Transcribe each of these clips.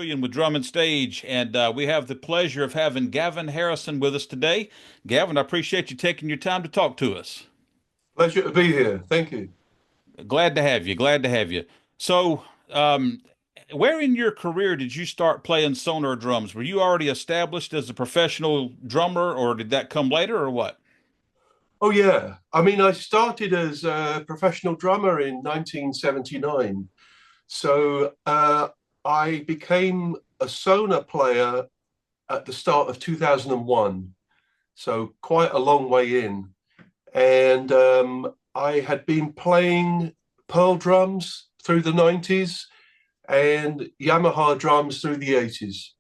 Million with Drum and Stage, and we have the pleasure of having Gavin Harrison with us today. Gavin, I appreciate you taking your time to talk to us. Pleasure to be here. Thank you. Glad to have you. Glad to have you. So, um, where in your career did you start playing Sonor drums? Were you already established as a professional drummer, or did that come later, or what? Oh, yeah. I mean, I started as a professional drummer in 1979. So I became a Sonor player at the start of 2001. So quite a long way in. And I had been playing Pearl drums through the 90s and Yamaha drums through the 80s.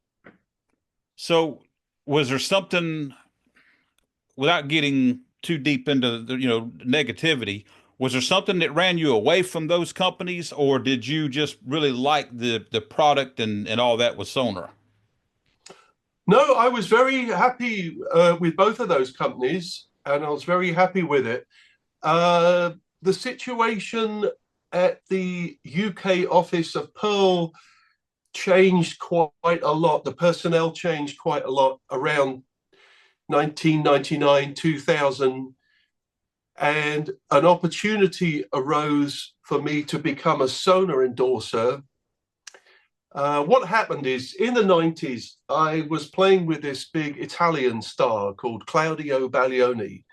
So, was there something, without getting too deep into negativity, was there something that ran you away from those companies, or did you just really like the product and all that with Sonar? No, I was very happy with both of those companies, and I was very happy with it. The situation at the UK office of Pearl changed quite a lot. The personnel changed quite a lot around 1999, 2000, and an opportunity arose for me to become a Sonar endorser. What happened is in the 90s, I was playing with this big Italian star called Claudio Baglioni.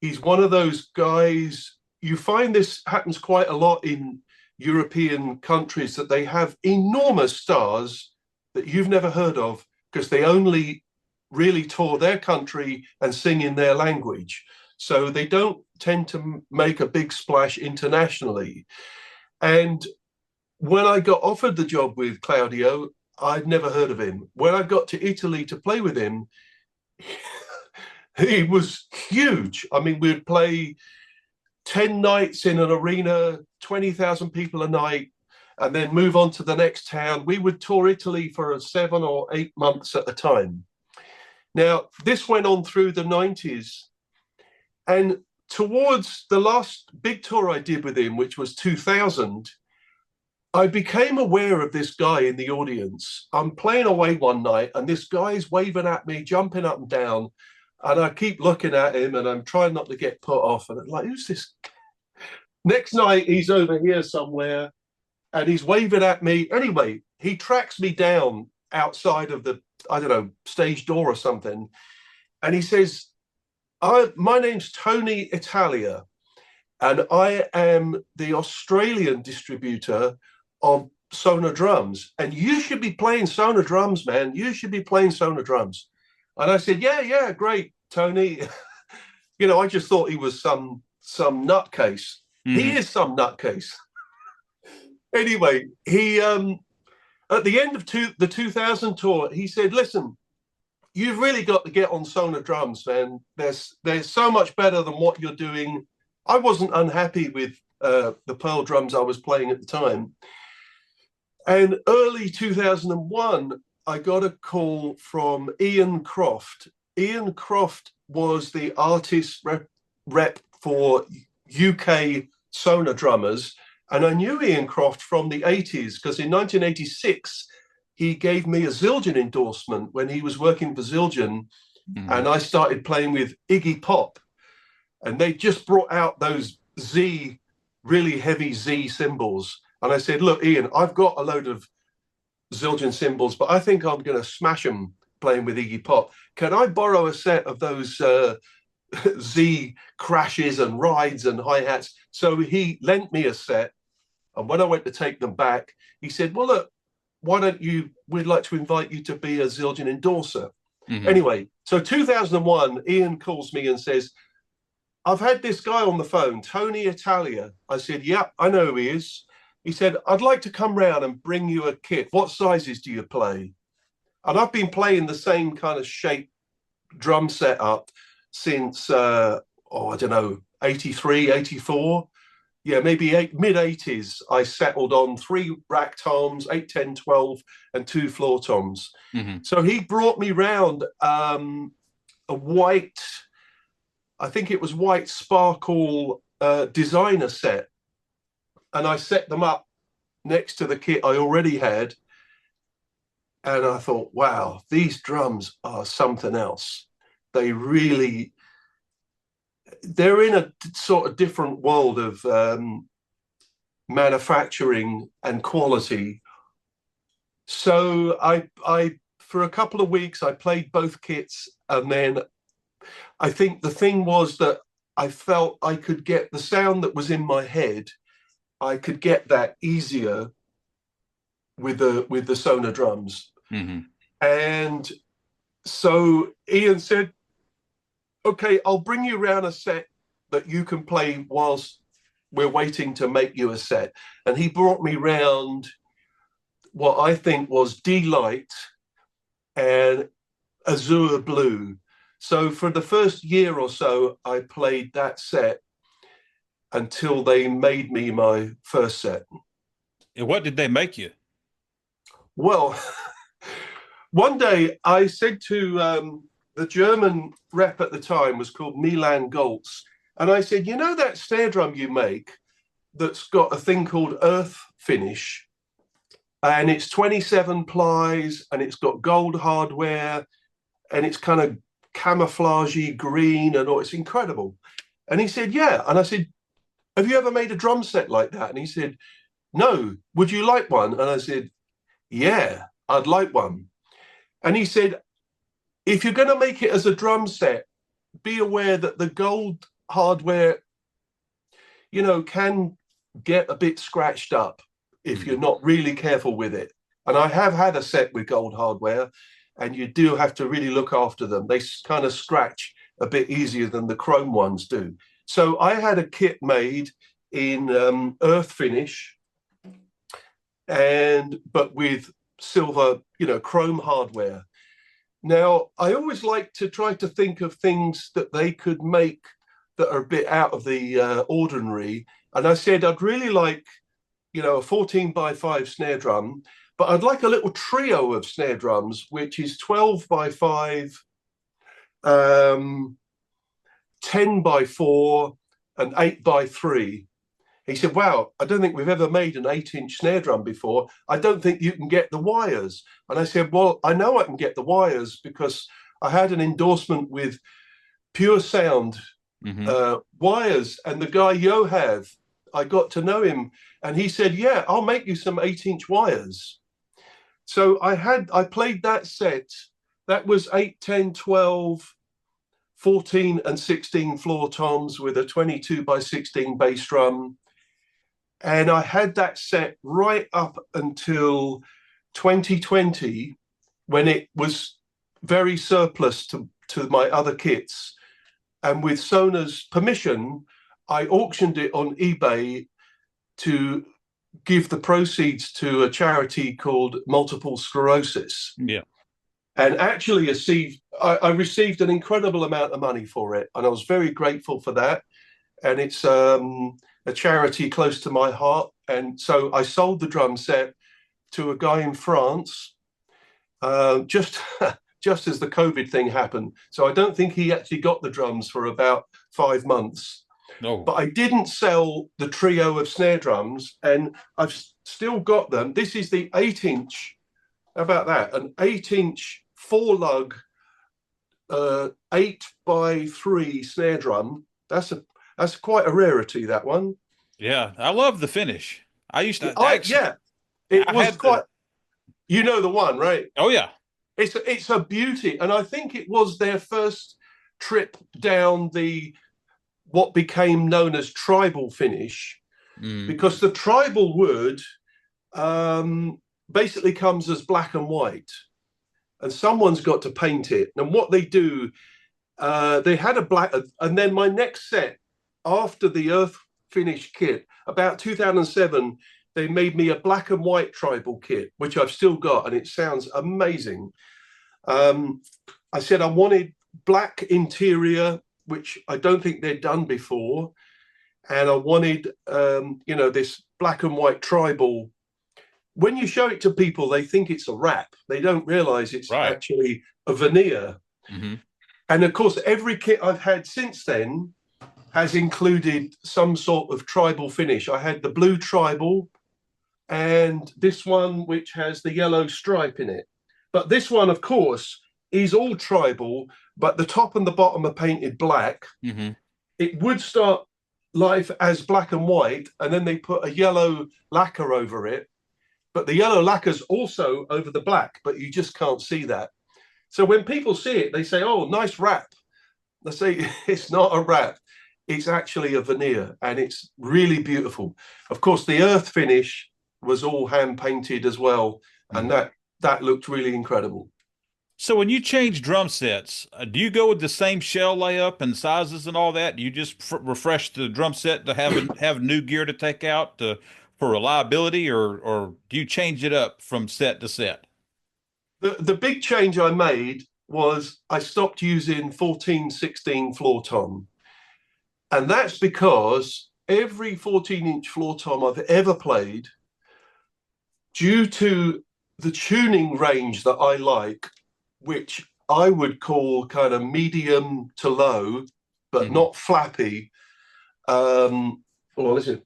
He's one of those guys, you find this happens quite a lot in European countries, that they have enormous stars that you've never heard of because they only really tour their country and sing in their language. So they don't tend to make a big splash internationally. And when I got offered the job with Claudio, I'd never heard of him. When I got to Italy to play with him, he was huge. I mean, we'd play 10 nights in an arena, 20,000 people a night, and then move on to the next town. We would tour Italy for 7 or 8 months at a time. Now, this went on through the 90s. And towards the last big tour I did with him, which was 2000, I became aware of this guy in the audience. I'm playing away one night, and this guy's waving at me, jumping up and down. And I keep looking at him, and I'm trying not to get put off. And I'm like, who's this? Next night, he's over here somewhere, and he's waving at me. Anyway, he tracks me down outside of the, I don't know, stage door or something. And he says, my name's Tony Italia, and I am the Australian distributor of Sonor drums. And you should be playing Sonor drums, man. You should be playing Sonor drums. And I said, yeah, great, Tony. I just thought he was some nutcase. He Mm-hmm. is some nutcase. Anyway, he at the end of the 2000 tour, he said, listen, you've really got to get on Sonor drums, man. They're so much better than what you're doing. I wasn't unhappy with the Pearl drums I was playing at the time. And early 2001, I got a call from Ian Croft. Ian Croft was the artist rep for UK Sonor drummers. And I knew Ian Croft from the 80s because in 1986, he gave me a Zildjian endorsement when he was working for Zildjian. Mm-hmm. And I started playing with Iggy Pop. And they just brought out those really heavy Z cymbals. And I said, look, Ian, I've got a load of Zildjian cymbals, but I think I'm going to smash them playing with Iggy Pop. Can I borrow a set of those Z crashes and rides and hi-hats? So he lent me a set. And when I went to take them back, he said, well, look, we'd like to invite you to be a Zildjian endorser. Mm-hmm. Anyway, so 2001, Ian calls me and says, I've had this guy on the phone, Tony Italia. I said, yeah, I know who he is. He said, I'd like to come round and bring you a kit. What sizes do you play? And I've been playing the same kind of shape drum setup since, I don't know, 83, 84. Yeah, maybe mid-80s, I settled on 3 rack toms, 8, 10, 12, and 2 floor toms. Mm-hmm. So he brought me round a white, I think it was white sparkle designer set. And I set them up next to the kit I already had. And I thought, wow, these drums are something else. They really, they're in a sort of different world of manufacturing and quality. So for a couple of weeks, I played both kits. And then I think the thing was that I felt I could get the sound that was in my head. I could get that easier with the Sonor drums. Mm-hmm. And so Ian said, okay, I'll bring you around a set that you can play whilst we're waiting to make you a set. And he brought me round what I think was D-Light and Azure Blue. So for the first year or so, I played that set until they made me my first set. And what did they make you? Well, one day I said to the German rep at the time was called Milan Goltz. And I said, you know that snare drum you make that's got a thing called earth finish, and it's 27 plies and it's got gold hardware and it's kind of camouflagey green and all, it's incredible. And he said, yeah. And I said, have you ever made a drum set like that? And he said, no, would you like one? And I said, yeah, I'd like one. And he said, if you're going to make it as a drum set, be aware that the gold hardware, you know, can get a bit scratched up if you're not really careful with it. And I have had a set with gold hardware, and you do have to really look after them. They kind of scratch a bit easier than the chrome ones do. So I had a kit made in earth finish, but with silver, you know, chrome hardware. Now, I always like to try to think of things that they could make that are a bit out of the ordinary. And I said, I'd really like, you know, a 14x5 snare drum, but I'd like a little trio of snare drums, which is 12x5, 10x4, and 8x3. He said, wow, I don't think we've ever made an 8-inch snare drum before. I don't think you can get the wires. And I said, well, I know I can get the wires because I had an endorsement with Pure Sound wires. And the guy, Yohav, I got to know him. And he said, yeah, I'll make you some 8-inch wires. So I played that set. That was 8, 10, 12, 14 and 16 floor toms with a 22x16 bass drum. And I had that set right up until 2020, when it was very surplus to my other kits. And with Sonor's permission, I auctioned it on eBay to give the proceeds to a charity called Multiple Sclerosis. Yeah. And actually I received an incredible amount of money for it. And I was very grateful for that. And it's a charity close to my heart. And so I sold the drum set to a guy in France just as the COVID thing happened. So I don't think he actually got the drums for about 5 months. No. But I didn't sell the trio of snare drums, and I've still got them. This is the 8-inch, how about that? An 8-inch 4-lug 8x3 snare drum. That's quite a rarity, that one. Yeah, I love the finish. I used to it was quite. You know the one, right? Oh yeah. It's a beauty, and I think it was their first trip down what became known as tribal finish, because the tribal wood basically comes as black and white, and someone's got to paint it. And what they do, they had a black, and then my next set after the earth finish kit, about 2007, they made me a black and white tribal kit, which I've still got, and it sounds amazing. I said I wanted black interior, which I don't think they'd done before, and I wanted, this black and white tribal. When you show it to people, they think it's a wrap. They don't realize it's actually a veneer. And of course, every kit I've had since then has included some sort of tribal finish. I had the blue tribal, and this one, which has the yellow stripe in it. But this one, of course, is all tribal, but the top and the bottom are painted black. Hmm. It would start life as black and white, and then they put a yellow lacquer over it. But the yellow lacquer's also over the black, but you just can't see that. So when people see it, they say, "Oh, nice wrap." I say, "It's not a wrap. It's actually a veneer, and it's really beautiful." Of course, the earth finish was all hand painted as well, and Hmm. that looked really incredible. So when you change drum sets, do you go with the same shell layup and sizes and all that? Do you just refresh the drum set to have new gear to take out for reliability, or do you change it up from set to set? The big change I made was I stopped using 14/16 floor tom. And that's because every 14-inch floor tom I've ever played, due to the tuning range that I like, which I would call kind of medium to low, but Hmm. not flappy. Well, listen.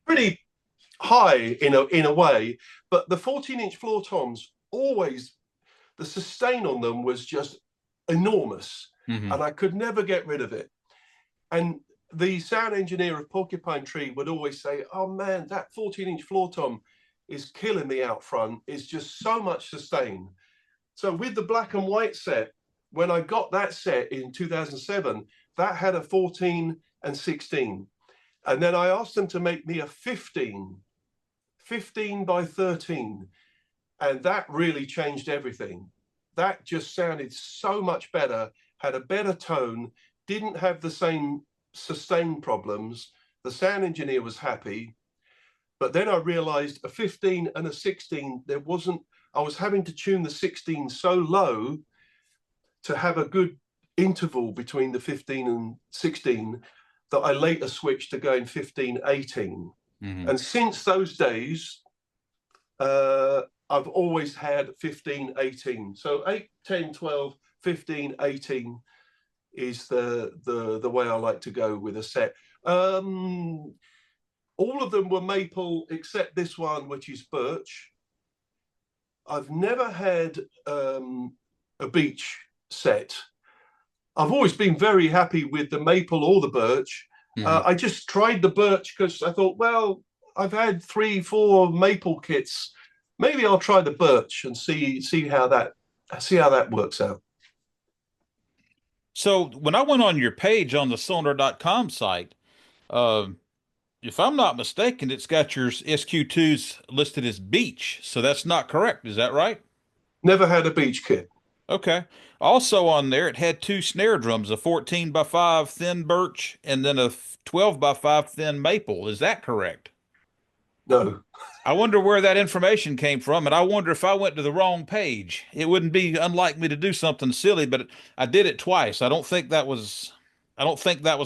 Pretty high in a way, but the 14-inch floor toms always, the sustain on them was just enormous, Hmm. and I could never get rid of it. And the sound engineer of Porcupine Tree would always say, "Oh man, that 14-inch floor tom is killing me out front. It's just so much sustain." So with the black and white set, when I got that set in 2007, that had a 14 and 16. And then I asked them to make me a 15 by 13. And that really changed everything. That just sounded so much better, had a better tone, didn't have the same sustain problems. The sound engineer was happy. But then I realized a 15 and a 16, I was having to tune the 16 so low to have a good interval between the 15 and 16 that I later switched to going 15/18. Hmm. And since those days, uh, I've always had 15/18. So 8, 10, 12, 15/18 is the way I like to go with a set. Um, all of them were maple except this one, which is birch. I've never had a beech set. I've always been very happy with the maple or the birch. Hmm. I just tried the birch because I thought, well, I've had 3, 4 maple kits. Maybe I'll try the birch and see how that works out. So when I went on your page on the Sonor.com site, uh, if I'm not mistaken, it's got your SQ2s listed as beach. So that's not correct. Is that right? Never had a beech kit. Okay. Also on there, it had two snare drums, a 14 by 5 thin birch and then a 12 by 5 thin maple. Is that correct? No. I wonder where that information came from, and I wonder if I went to the wrong page. It wouldn't be unlike me to do something silly, but I did it twice. I don't think that was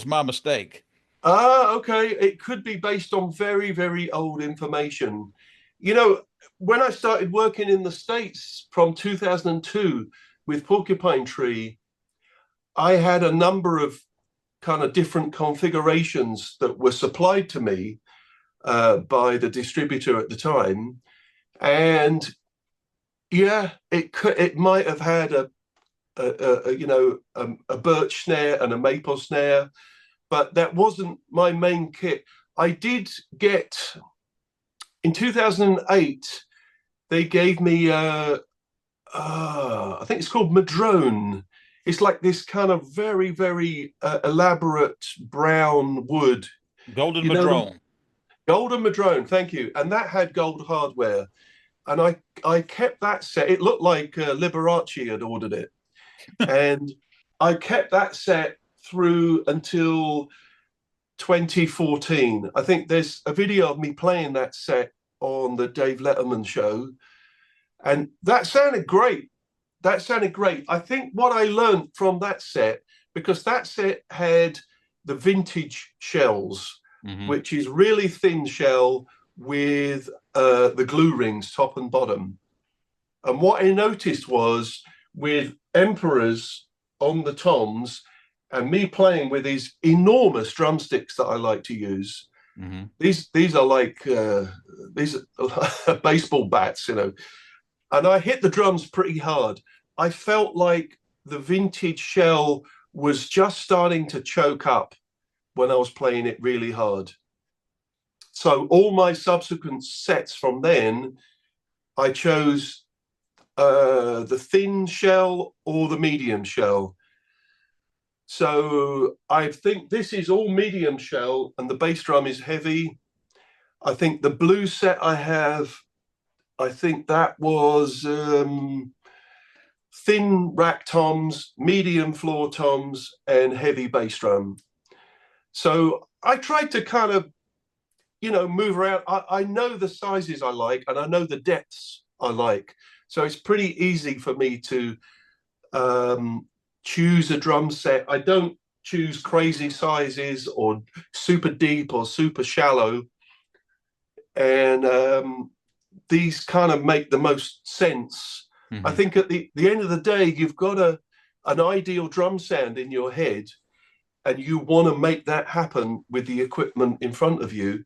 my mistake. Ah, okay. It could be based on very, very old information. You know, when I started working in the States from 2002 with Porcupine Tree, I had a number of kind of different configurations that were supplied to me by the distributor at the time. And yeah, it might have had a birch snare and a maple snare, but that wasn't my main kit. I did get in 2008. They gave me I think it's called Madrone. It's like this kind of very, very elaborate brown wood. Golden You know them? Madrone. Golden Madrone, thank you. And that had gold hardware. And I kept that set. It looked like Liberace had ordered it. And I kept that set through until 2014. I think there's a video of me playing that set on the Dave Letterman show. And that sounded great. That sounded great. I think what I learned from that set, because that set had the vintage shells, Hmm. which is really thin shell with the glue rings top and bottom. And what I noticed was with Emperors on the toms and me playing with these enormous drumsticks that I like to use, Hmm. These are like these are baseball bats, you know. And I hit the drums pretty hard. I felt like the vintage shell was just starting to choke up when I was playing it really hard. So all my subsequent sets from then, I chose the thin shell or the medium shell. So I think this is all medium shell and the bass drum is heavy. I think the blue set I have, I think that was thin rack toms, medium floor toms, and heavy bass drum. So I tried to kind of, move around. I know the sizes I like and I know the depths I like. So it's pretty easy for me to choose a drum set. I don't choose crazy sizes or super deep or super shallow. And these kind of make the most sense. I Hmm. think at the end of the day, you've got an ideal drum sound in your head, and you want to make that happen with the equipment in front of you.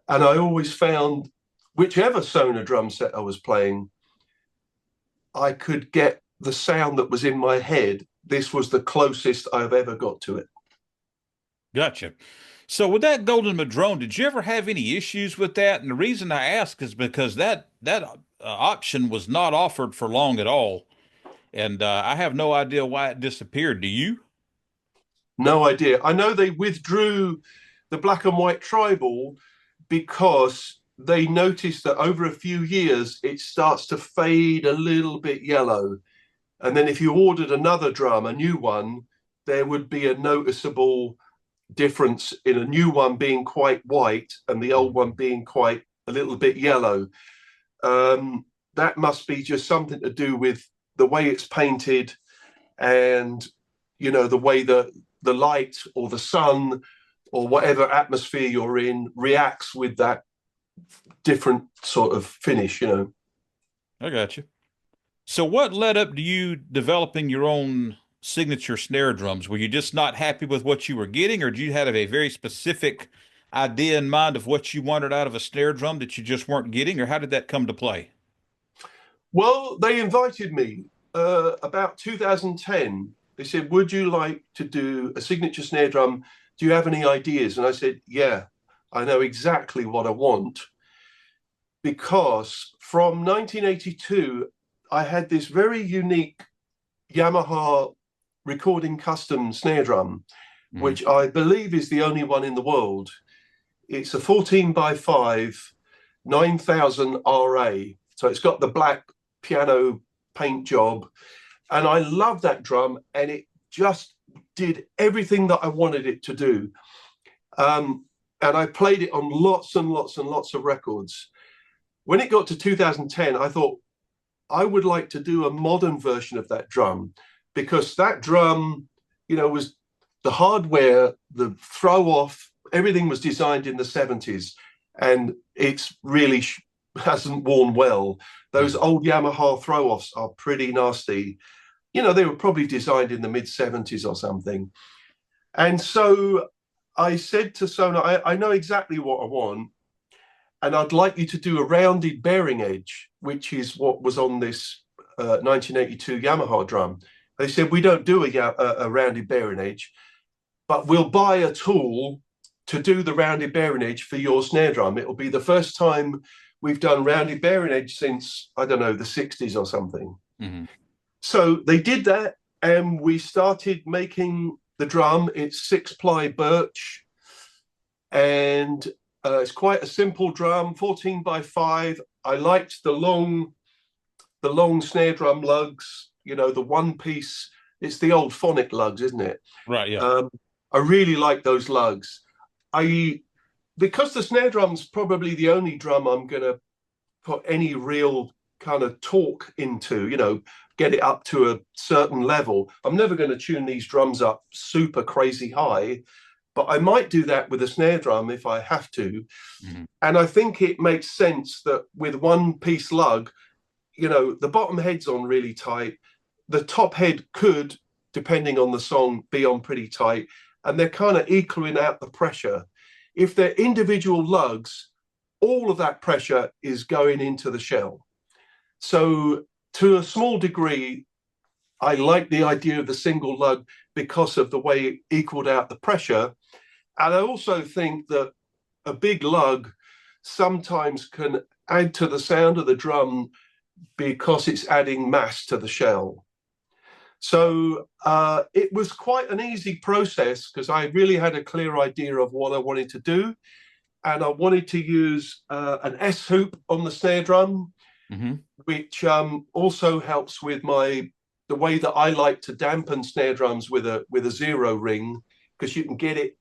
And I always found, whichever Sonor drum set I was playing, I could get the sound that was in my head. This was the closest I've ever got to it. Gotcha. So with that golden madrone, did you ever have any issues with that? And the reason I ask is because that option was not offered for long at all, and I have no idea why it disappeared. Do you? No idea. I know they withdrew the black and white tribal because they noticed that over a few years it starts to fade a little bit yellow. And then if you ordered another drum, a new one, there would be a noticeable difference in a new one being quite white and the old one being quite a little bit yellow. That must be just something to do with the way it's painted and the way the light or the sun or whatever atmosphere you're in reacts with that different sort of finish. I got you. So what led up to you developing your own signature snare drums? Were you just not happy with what you were getting, or did you have a very specific idea in mind of what you wanted out of a snare drum that you just weren't getting, or how did that come to play? Well, they invited me about 2010. They said, would you like to do a signature snare drum? Do you have any ideas? And I said, yeah, I know exactly what I want, because from 1982, I had this very unique Yamaha recording custom snare drum, Hmm. which I believe is the only one in the world. It's a 14 by 5, 9000 RA. So it's got the black piano paint job. And I love that drum. And it just did everything that I wanted it to do. And I played it on lots and lots and lots of records. When it got to 2010, I thought I would like to do a modern version of that drum, because that drum, was the hardware, the throw off, everything was designed in the 70s, and it's really hasn't worn well. Those Hmm. old Yamaha throw offs are pretty nasty. They were probably designed in the mid 70s or something. And so I said to Sona, I know exactly what I want, and I'd like you to do a rounded bearing edge, which is what was on this 1982 Yamaha drum. They said, we don't do a rounded bearing edge, but we'll buy a tool to do the rounded bearing edge for your snare drum. It'll be the first time we've done rounded bearing edge since, I don't know, the 60s or something. Hmm. So they did that, and we started making the drum. It's 6-ply birch, and it's quite a simple drum, 14 by 5. I liked the long snare drum lugs, the one piece. It's the old phonic lugs, isn't it? Right, yeah. Um, I really like those lugs. I Because the snare drum's probably the only drum I'm going to put any real kind of torque into, get it up to a certain level. I'm never going to tune these drums up super crazy high, but I might do that with a snare drum if I have to. Hmm. And I think it makes sense that with one piece lug, the bottom head's on really tight. The top head could, depending on the song, be on pretty tight. And they're kind of equaling out the pressure. if they're individual lugs, all of that pressure is going into the shell. So to a small degree, I like the idea of the single lug because of the way it equaled out the pressure. And I also think that a big lug sometimes can add to the sound of the drum because it's adding mass to the shell. So it was quite an easy process because I really had a clear idea of what I wanted to do. And I wanted to use an S hoop on the snare drum, Mm-hmm. which also helps with the way that I like to dampen snare drums with a zero ring, because you can get it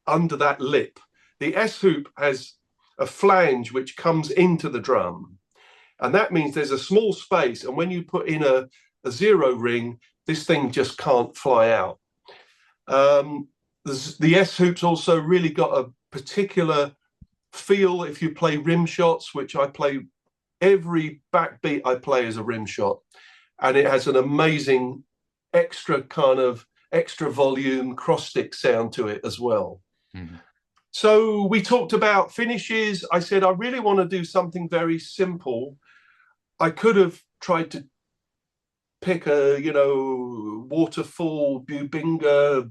under that lip. The S hoop has a flange which comes into the drum, and that means there's a small space. And when you put in a zero ring, this thing just can't fly out. The S hoop's also really got a particular feel if you play rim shots, which I play. Every backbeat I play is a rim shot, and it has an amazing extra volume cross stick sound to it as well. Mm-hmm. So we talked about finishes. I said, I really want to do something very simple. I could have tried to pick a, waterfall Bubinga,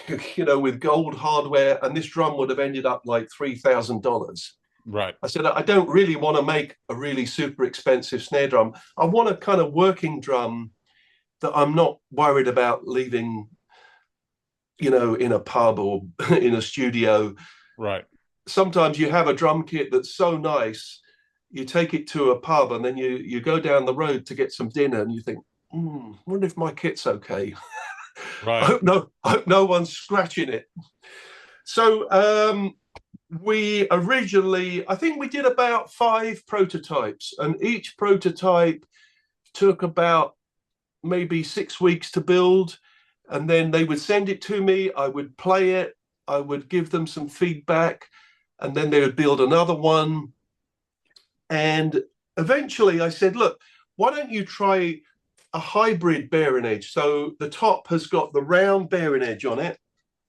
with gold hardware, and this drum would have ended up like $3,000. Right. I said, I don't really want to make a really super expensive snare drum. I want a kind of working drum that I'm not worried about leaving, in a pub or in a studio. Right. Sometimes you have a drum kit that's so nice, you take it to a pub and then you go down the road to get some dinner and you think, I wonder if my kit's okay. Right. I hope no one's scratching it. So we originally, I think we did about 5 prototypes, and each prototype took about maybe 6 weeks to build. And then they would send it to me, I would play it, I would give them some feedback, and then they would build another one. And eventually I said, look, why don't you try a hybrid bearing edge? So the top has got the round bearing edge on it.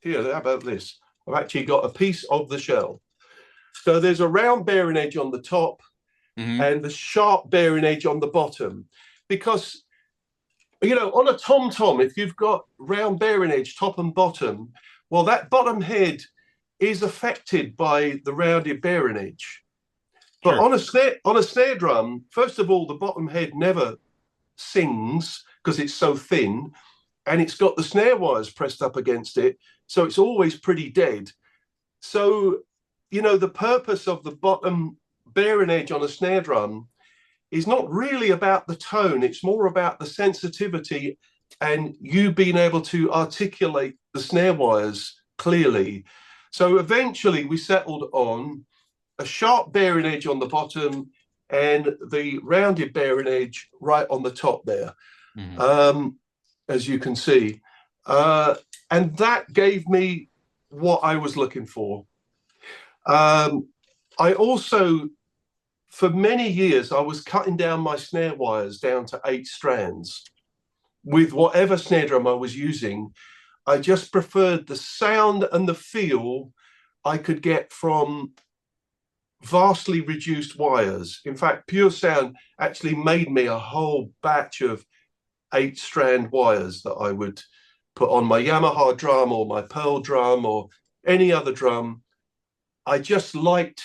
Here, how about this? I've actually got a piece of the shell. So there's a round bearing edge on the top, mm-hmm. and the sharp bearing edge on the bottom. Because, on a tom-tom, if you've got round bearing edge, top and bottom, well, that bottom head is affected by the rounded bearing edge. But sure. on a snare drum, first of all, the bottom head never sings because it's so thin, and it's got the snare wires pressed up against it, so it's always pretty dead. So, the purpose of the bottom bearing edge on a snare drum is not really about the tone, it's more about the sensitivity and you being able to articulate the snare wires clearly. So eventually we settled on a sharp bearing edge on the bottom and the rounded bearing edge right on the top there, mm-hmm. As you can see. And that gave me what I was looking for. I also, for many years, I was cutting down my snare wires down to 8 strands. With whatever snare drum I was using, I just preferred the sound and the feel I could get from vastly reduced wires. In fact, Pure Sound actually made me a whole batch of 8-strand wires that I would put on my Yamaha drum or my Pearl drum or any other drum. I just liked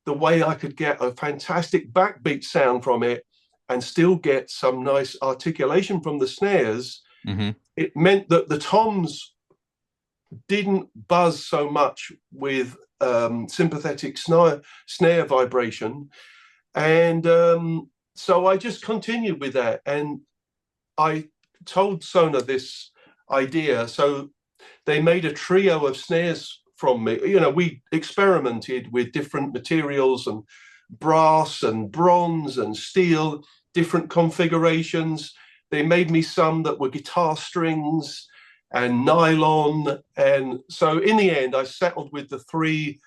the way I could get a fantastic backbeat sound from it and still get some nice articulation from the snares. Mm-hmm. It meant that the toms didn't buzz so much with sympathetic snare vibration. And so I just continued with that. And I told Sonor this idea. So they made a trio of snares from me. We experimented with different materials and brass and bronze and steel, different configurations. They made me some that were guitar strings and nylon. And so in the end, I settled with the 3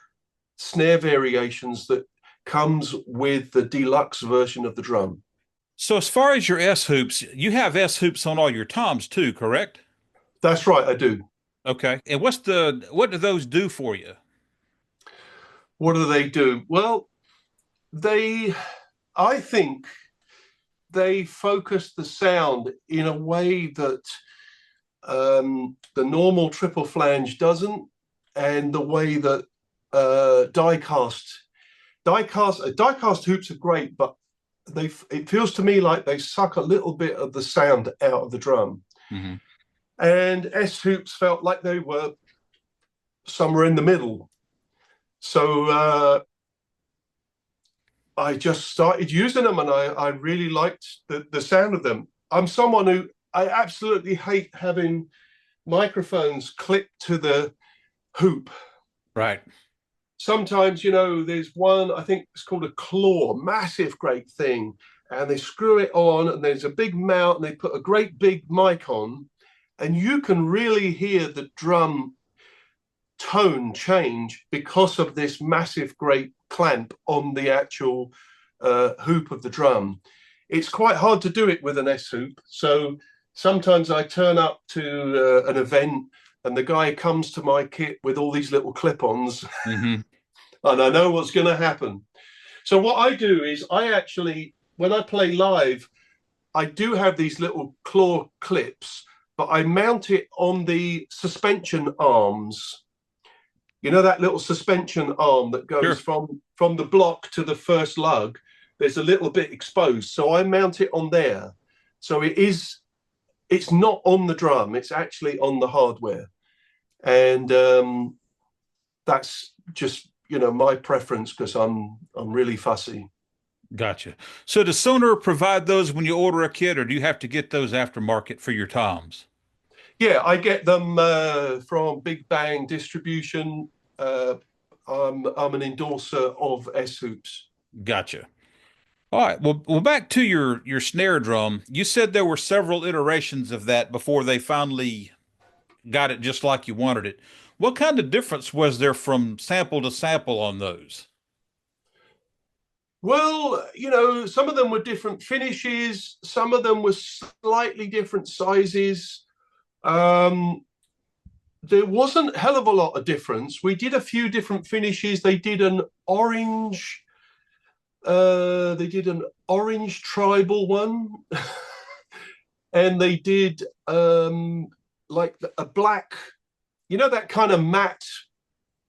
snare variations that comes with the deluxe version of the drum. So as far as your S hoops, you have S hoops on all your toms too, correct? That's right, I do. Okay. And what do those do for you? What do they do? Well, they, I think they focus the sound in a way that the normal triple flange doesn't, and the way that die cast hoops are great, but it feels to me like they suck a little bit of the sound out of the drum. Hmm. And S hoops felt like they were somewhere in the middle. So I just started using them, and I really liked the sound of them. I'm someone who I absolutely hate having microphones clipped to the hoop. Right. Sometimes, there's one, I think it's called a claw, massive, great thing. And they screw it on, and there's a big mount, and they put a great big mic on, and you can really hear the drum tone change because of this massive, great clamp on the actual hoop of the drum. It's quite hard to do it with an S hoop. So sometimes I turn up to an event, and the guy comes to my kit with all these little clip-ons, Hmm. and I know what's going to happen. So what I do is I actually, when I play live, I do have these little claw clips, but I mount it on the suspension arms. You know, that little suspension arm that goes Sure. from the block to the first lug. There's a little bit exposed, so I mount it on there. So it's not on the drum; it's actually on the hardware, and that's just my preference because I'm really fussy. Gotcha. So does Sonor provide those when you order a kit, or do you have to get those aftermarket for your toms? Yeah, I get them from Big Bang Distribution. Uh, I'm an endorser of S Hoops. Gotcha. All right. Well, back to your snare drum. You said there were several iterations of that before they finally got it just like you wanted it. What kind of difference was there from sample to sample on those? Well, some of them were different finishes, some of them were slightly different sizes. Um, there wasn't a hell of a lot of difference. We did a few different finishes. They did an orange tribal one, and they did like a black, that kind of matte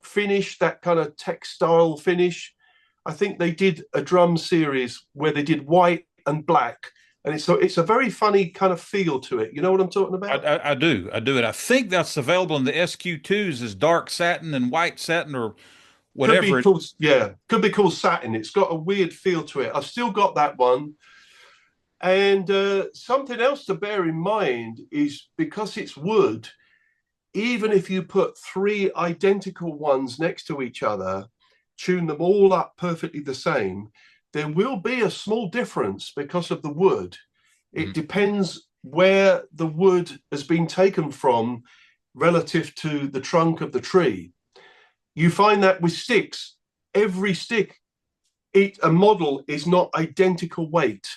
finish, that kind of textile finish. I think they did a drum series where they did white and black, and it's a very funny kind of feel to it. You know what I'm talking I, about? I, I do. I do. And I think that's available in the SQ2s as dark satin and white satin or Could be whatever it. called, yeah, could be called satin. It's got a weird feel to it. I've still got that one. And something else to bear in mind is because it's wood, even if you put three identical ones next to each other, tune them all up perfectly the same, there will be a small difference because of the wood. It Mhm. depends where the wood has been taken from relative to the trunk of the tree. You find that with sticks, every stick, a model is not identical weight.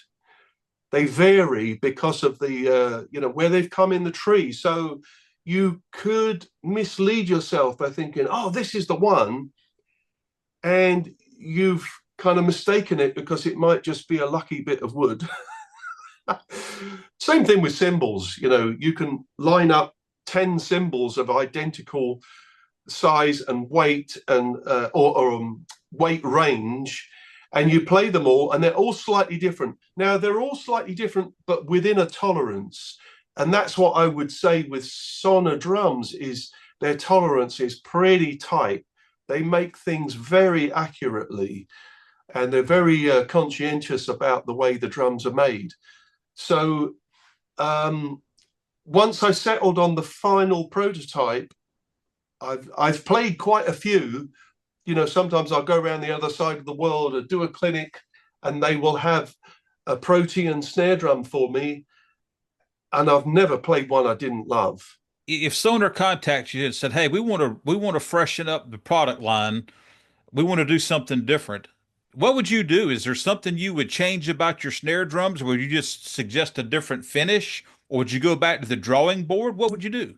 They vary because of the where they've come in the tree. So you could mislead yourself by thinking, oh, this is the one, and you've kind of mistaken it because it might just be a lucky bit of wood. Same thing with cymbals. You can line up 10 cymbals of identical size and weight and weight range, and you play them all, and they're all slightly different. Now they're all slightly different, but within a tolerance, and that's what I would say with Sonor drums is their tolerance is pretty tight. They make things very accurately, and they're very conscientious about the way the drums are made. So um, once I settled on the final prototype, I've played quite a few. Sometimes I'll go around the other side of the world and do a clinic, and they will have a Protean snare drum for me, and I've never played one I didn't love. If Sonar contacts you and said, "Hey, we want to freshen up the product line. We want to do something different," what would you do? Is there something you would change about your snare drums, or would you just suggest a different finish, or would you go back to the drawing board? What would you do?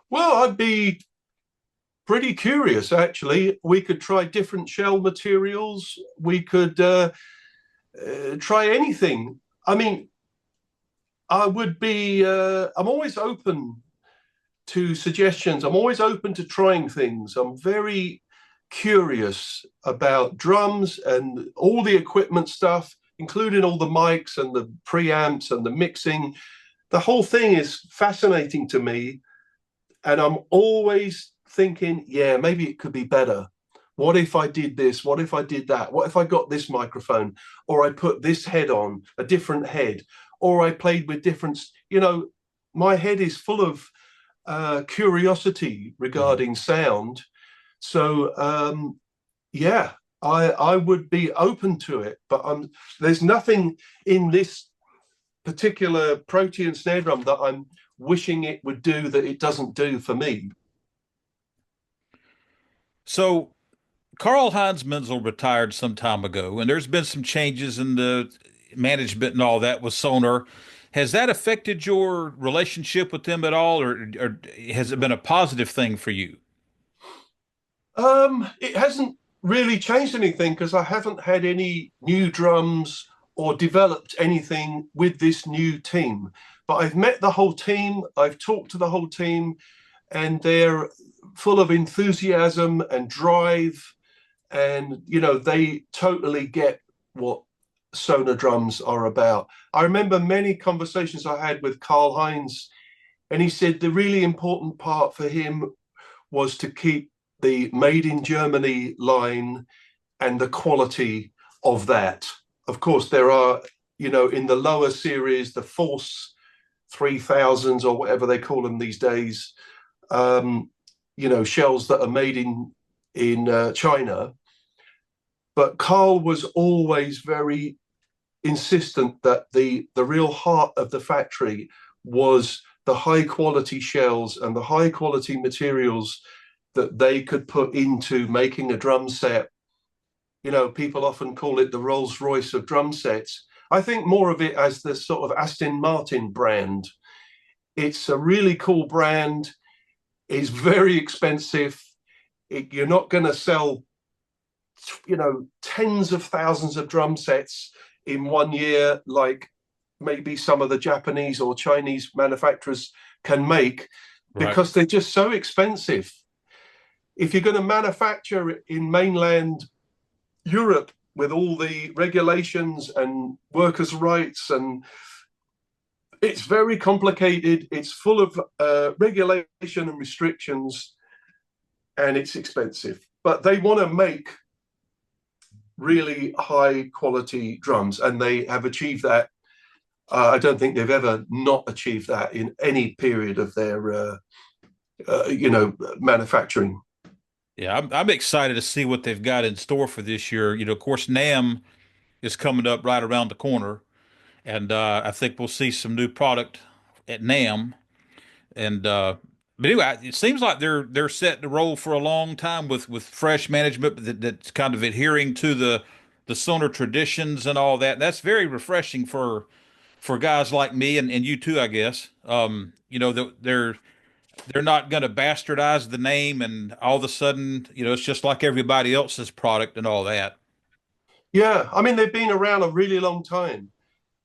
Well, I'd be pretty curious, actually. We could try different shell materials. We could try anything. I mean, I'm always open to suggestions. I'm always open to trying things. I'm very curious about drums and all the equipment stuff, including all the mics and the preamps and the mixing. The whole thing is fascinating to me. And I'm always thinking, yeah, maybe it could be better. What if I did this? What if I did that? What if I got this microphone, or I put this head on, a different head, or I played with different, my head is full of curiosity Mhm. regarding sound. So yeah, I would be open to it, but there's nothing in this particular Protean snare drum that I'm wishing it would do that it doesn't do for me. So Karl Heinz Menzel retired some time ago, and there's been some changes in the management and all that with Sonor. Has that affected your relationship with them at all, or has it been a positive thing for you? It hasn't really changed anything because I haven't had any new drums or developed anything with this new team. But I've met the whole team, I've talked to the whole team, and they're full of enthusiasm and drive. And, they totally get what Sonor drums are about. I remember many conversations I had with Karl Heinz, and he said the really important part for him was to keep the made in Germany line and the quality of that. Of course, there are, in the lower series, the Force 3000s or whatever they call them these days, shells that are made in China. But Carl was always very insistent that the real heart of the factory was the high quality shells and the high quality materials that they could put into making a drum set. People often call it the Rolls Royce of drum sets. I think more of it as the sort of Aston Martin brand. It's a really cool brand. It's very expensive. You're not going to sell, tens of thousands of drum sets in 1 year, like maybe some of the Japanese or Chinese manufacturers can make, Right. because they're just so expensive. If you're going to manufacture in mainland Europe with all the regulations and workers' rights, and it's very complicated. It's full of regulation and restrictions, and it's expensive. But they want to make really high quality drums, and they have achieved that. I don't think they've ever not achieved that in any period of their, manufacturing. Yeah, I'm excited to see what they've got in store for this year. Of course, NAM is coming up right around the corner, and I think we'll see some new product at NAM. And but anyway, it seems like they're set to roll for a long time with fresh management that's kind of adhering to the Sonor traditions and all that. That's very refreshing for guys like me and you too, I guess. They're not going to bastardize the name, and all of a sudden, it's just like everybody else's product and all that. Yeah, I mean, they've been around a really long time.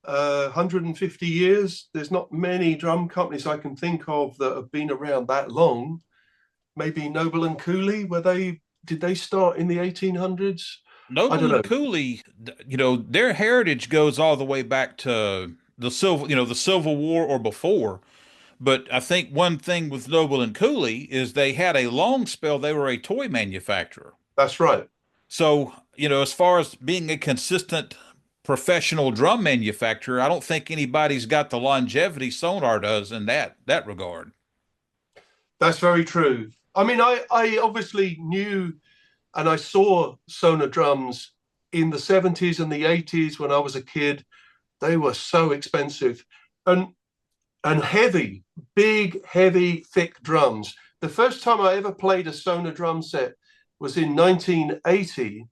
150 years. There's not many drum companies I can think of that have been around that long. Maybe Noble and Cooley, did they start in the 1800s? I Noble don't and know. Cooley, their heritage goes all the way back to the Civil War or before. But I think one thing with Noble and Cooley is they had a long spell, they were a toy manufacturer. That's right. So, as far as being a consistent professional drum manufacturer, I don't think anybody's got the longevity Sonar does in that regard. That's very true. I mean, I obviously knew and I saw Sonor drums in the 70s and the 80s when I was a kid. They were so expensive and heavy, big, heavy, thick drums. The first time I ever played a Sonor drum set was in 1980.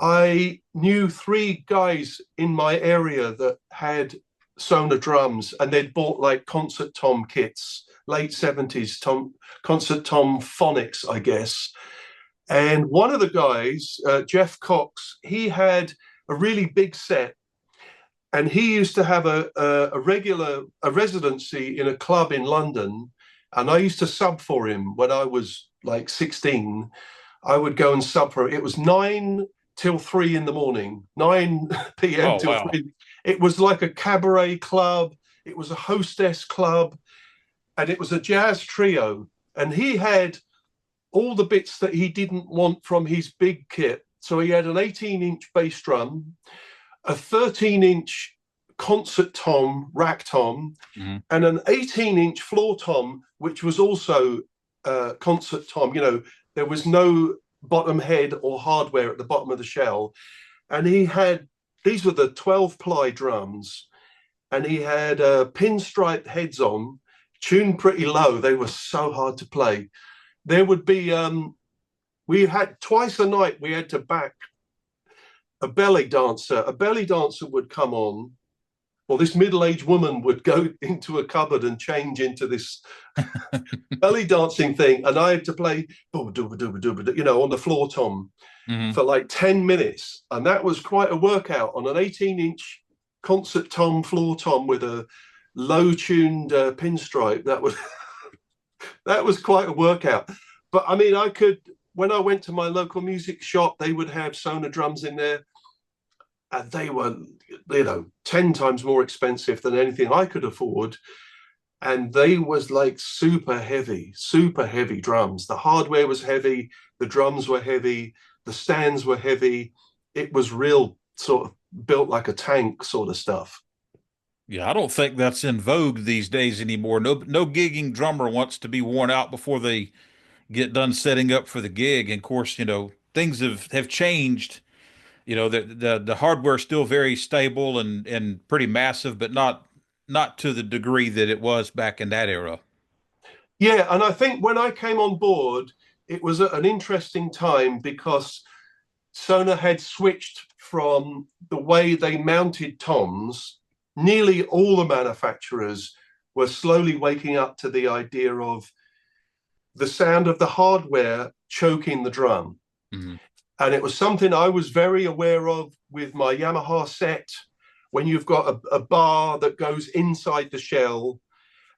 I knew three guys in my area that had Sonor drums, and they'd bought like concert tom kits late 70s, concert tom phonics, I guess. And one of the guys, Jeff Cox, he had a really big set, and he used to have a residency in a club in London, and I used to sub for him when I was like 16. I would go and sub for him. It was 9 till 3 in the morning, 9 p.m. Oh, till wow. 3. It was like a cabaret club. It was a hostess club, and it was a jazz trio. And he had all the bits that he didn't want from his big kit. So he had an 18-inch bass drum, a 13-inch concert tom, rack tom, Mm-hmm. and an 18-inch floor tom, which was also concert tom. You know, there was no bottom head or hardware at the bottom of the shell. And he had, these were the 12-ply drums, and he had pinstripe heads on, tuned pretty low. They were so hard to play. There would be, we had twice a night, we had to back a belly dancer. A belly dancer would come on, or this middle-aged woman would go into a cupboard and change into this belly dancing thing, and I had to play, you know, on the floor tom Mm-hmm. for like 10 minutes. And that was quite a workout on an 18-inch concert tom, floor tom with a low-tuned pinstripe. That was that was quite a workout. But I mean, I could, when I went to my local music shop, they would have Sonor drums in there, and they were, you know, 10 times more expensive than anything I could afford. And they was like super heavy drums. The hardware was heavy, the drums were heavy, the stands were heavy. It was real sort of built like a tank sort of stuff. Yeah, I don't think that's in vogue these days anymore. No gigging drummer wants to be worn out before they get done setting up for the gig. And of course, things have changed. The hardware is still very stable and pretty massive, but not to the degree that it was back in that era. Yeah, and I think when I came on board, it was an interesting time because Sonor had switched from the way they mounted toms. Nearly all the manufacturers were slowly waking up to the idea of the sound of the hardware choking the drum. Hmm. And it was something I was very aware of with my Yamaha set. When you've got a bar that goes inside the shell,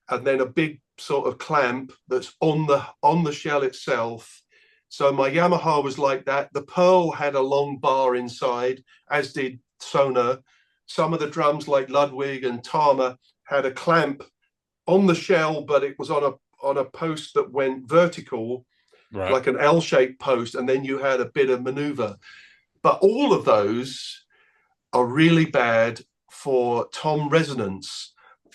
and then a big sort of clamp that's on the shell itself. So my Yamaha was like that. The Pearl had a long bar inside, as did Sonor. Some of the drums like Ludwig and Tama had a clamp on the shell, but it was on a post that went vertical, Right. like an L-shaped post, and then you had a bit of maneuver. But all of those are really bad for tom resonance.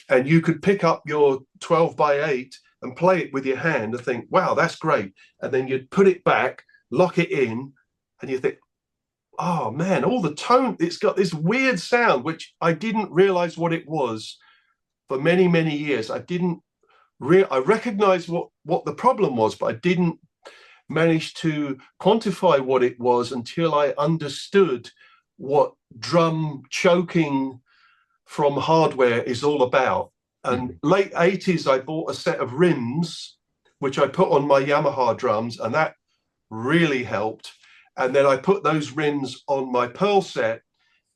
And you could pick up your 12 by 8 and play it with your hand and think, wow, that's great. And then you'd put it back, lock it in, and you think, oh man, all the tone, it's got this weird sound, which I didn't realize what it was for many, many years. I recognized what the problem was, but I didn't manage to quantify what it was until I understood what drum choking from hardware is all about. And Mhm. late 80s, I bought a set of rims, which I put on my Yamaha drums, and that really helped. And then I put those rims on my Pearl set,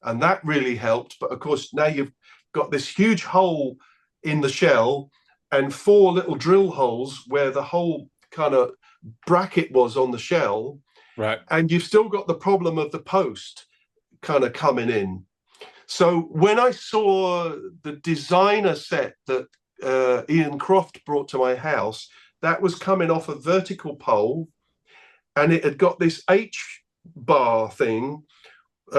and that really helped. But of course, now you've got this huge hole in the shell and 4 little drill holes where the whole kind of bracket was on the shell. Right. And you've still got the problem of the post kind of coming in. So when I saw the designer set that Ian Croft brought to my house, that was coming off a vertical pole, and it had got this H bar thing,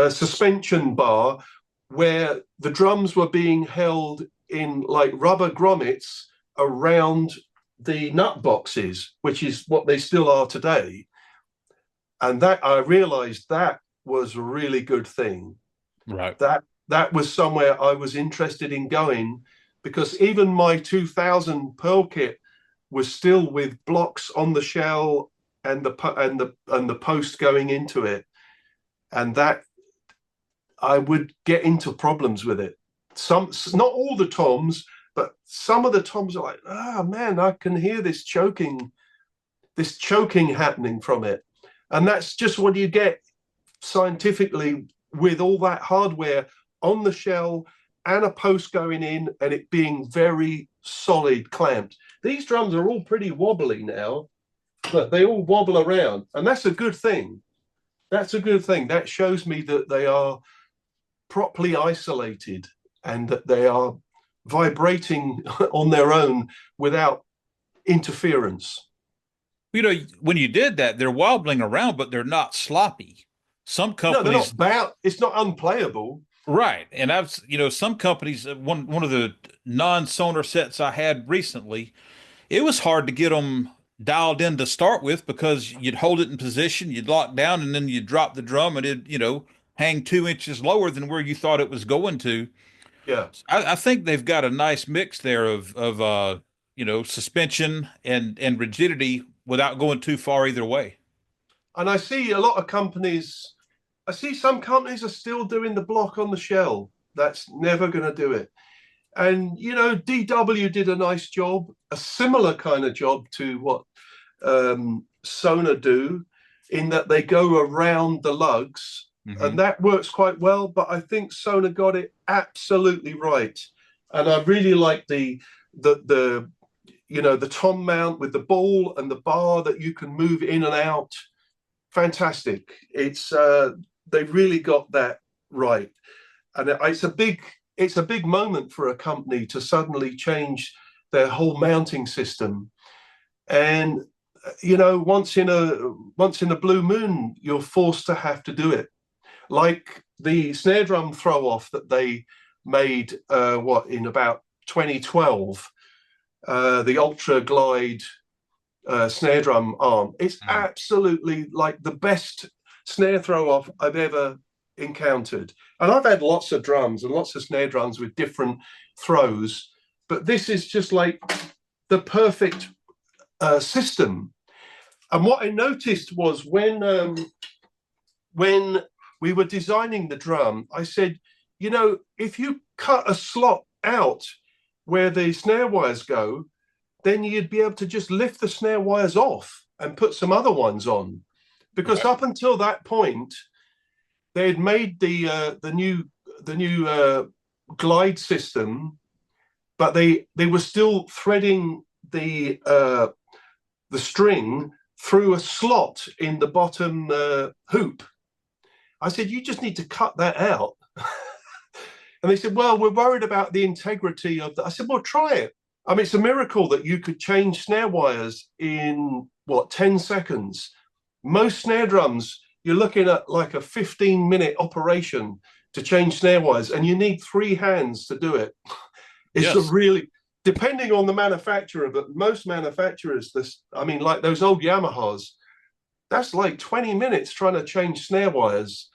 suspension bar, where the drums were being held in like rubber grommets around the nut boxes, which is what they still are today. And that I realized that was a really good thing. Right. That was somewhere I was interested in going, because even my 2000 Pearl kit was still with blocks on the shell and the post going into it, and that I would get into problems with it. Some, not all the toms, But some of the toms are like, ah, man, I can hear this choking happening from it. And that's just what you get scientifically with all that hardware on the shell and a post going in and it being very solid clamped. These drums are all pretty wobbly now, but they all wobble around, and that's a good thing. That's a good thing. That shows me that they are properly isolated and that they are vibrating on their own without interference. You know, when you did that, they're wobbling around, but they're not sloppy. Some No, they're companies, not bad. It's not unplayable. right? And some companies. One of the non-Sonor sets I had recently, it was hard to get them dialed in to start with because you'd hold it in position, you'd lock down, and then you'd drop the drum, and it, hang 2 inches lower than where you thought it was going to. Yeah. I think they've got a nice mix there of suspension and rigidity without going too far either way. And I see a lot of companies, I see some companies are still doing the block on the shell. That's never going to do it. And, DW did a nice job, a similar kind of job to what Sonor do, in that they go around the lugs, Hmm. and that works quite well. But I think Sonor got it absolutely right. And I really like the the tom mount with the ball and the bar that you can move in and out. Fantastic. It's they really got that right, and it's a big moment for a company to suddenly change their whole mounting system. And once in a blue moon, you're forced to have to do it. Like the snare drum throw off that they made, in about 2012, the Ultra Glide snare drum arm. It's Hmm. absolutely like the best snare throw off I've ever encountered. And I've had lots of drums and lots of snare drums with different throws, but this is just like the perfect system. And what I noticed was when we were designing the drum, I said, if you cut a slot out where the snare wires go, then you'd be able to just lift the snare wires off and put some other ones on. Because Right. up until that point, they had made the new glide system, but they were still threading the string through a slot in the bottom hoop. I said, you just need to cut that out. And they said, well, we're worried about the integrity of that. I said, well, try it. I mean, it's a miracle that you could change snare wires in 10 seconds. Most snare drums, you're looking at like a 15-minute operation to change snare wires, and you need 3 hands to do it. It's a Yes. really, depending on the manufacturer, but most manufacturers, like those old Yamahas, that's like 20 minutes trying to change snare wires.